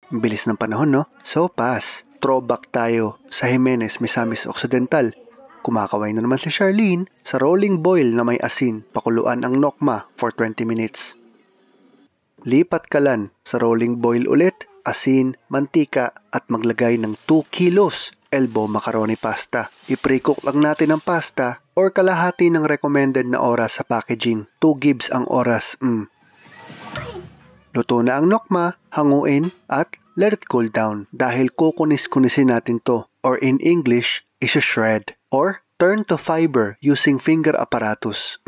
Bilis ng panahon, no? Sopas. Throwback tayo sa Jimenez Misamis Occidental. Kumakaway na naman si Charlene sa rolling boil na may asin. Pakuluan ang nokma for 20 minutes. Lipat kalan sa rolling boil ulit, asin, mantika at maglagay ng 2 kilos elbow macaroni pasta. I-pre-cook lang natin ang pasta or kalahati ng recommended na oras sa packaging. 2 gibbs ang oras. Luto na ang nokma, hanguin at let it cool down dahil kukunis-kunisin natin to or in English, isa-shred or turn to fiber using finger apparatus.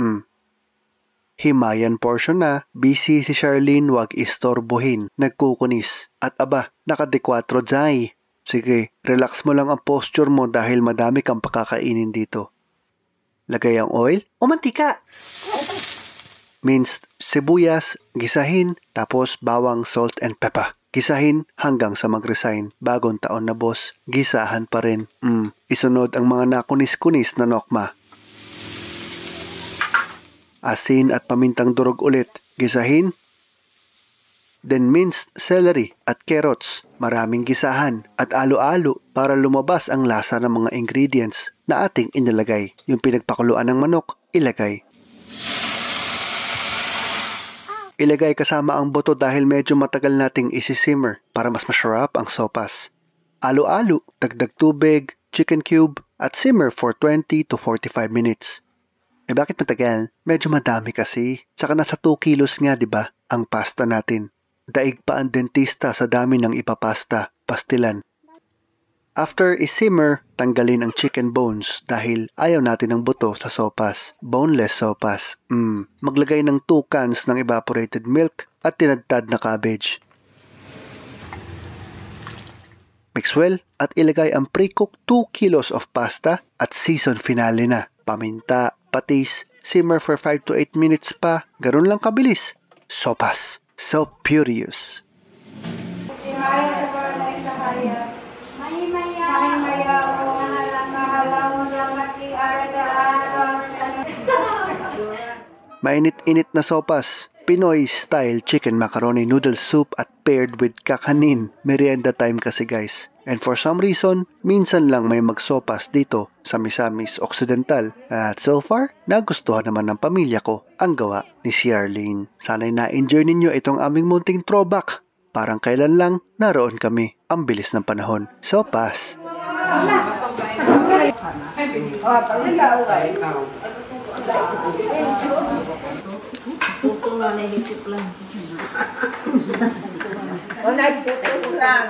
Himayan portion na, busy si Charlene, wag istorbohin, nagkukunis. At aba, naka-4 dyan. Sige, relax mo lang ang posture mo dahil madami kang pakakainin dito. Lagay ang oil o mantika. Minced sibuyas, gisahin, tapos bawang, salt and pepper. Gisahin hanggang sa mag-resign. Bagong taon na boss, gisahan pa rin. Isunod ang mga nakunis-kunis na nokma. Asin at pamintang durog ulit, gisahin. Then minced celery at carrots, maraming gisahan at alo-alo para lumabas ang lasa ng mga ingredients na ating inilagay. Yung pinagpakuluan ng manok, ilagay. Ilagay kasama ang buto dahil medyo matagal nating isi-simmer para mas masarap ang sopas. Alo-alo, dagdag tubig, chicken cube at simmer for 20 to 45 minutes. Bakit matagal? Medyo madami kasi. Tsaka nasa 2 kilos nga, di ba, ang pasta natin. Daig pa ang dentista sa dami ng ipapasta, pastilan. After i-simmer, tanggalin ang chicken bones dahil ayaw natin ng buto sa sopas. Boneless sopas. Maglagay ng 2 cans ng evaporated milk at tinadtad na cabbage. Mix well at ilagay ang pre-cooked 2 kilos of pasta at season finale na. Paminta, patis, simmer for 5 to 8 minutes pa. Ganun lang kabilis. Sopas. So purious. Mainit-init na sopas. Pinoy style chicken macaroni noodle soup at paired with kakanin. Merienda time kasi guys. And for some reason, minsan lang may magsopas dito sa Misamis Occidental. At so far, nagustuhan naman ng pamilya ko ang gawa ni Charlene. Sana'y na-enjoy ninyo itong aming munting throwback. Parang kailan lang naroon kami. Ang bilis ng panahon. Sopas! Puto nga na isip lang. O, nagputo lang.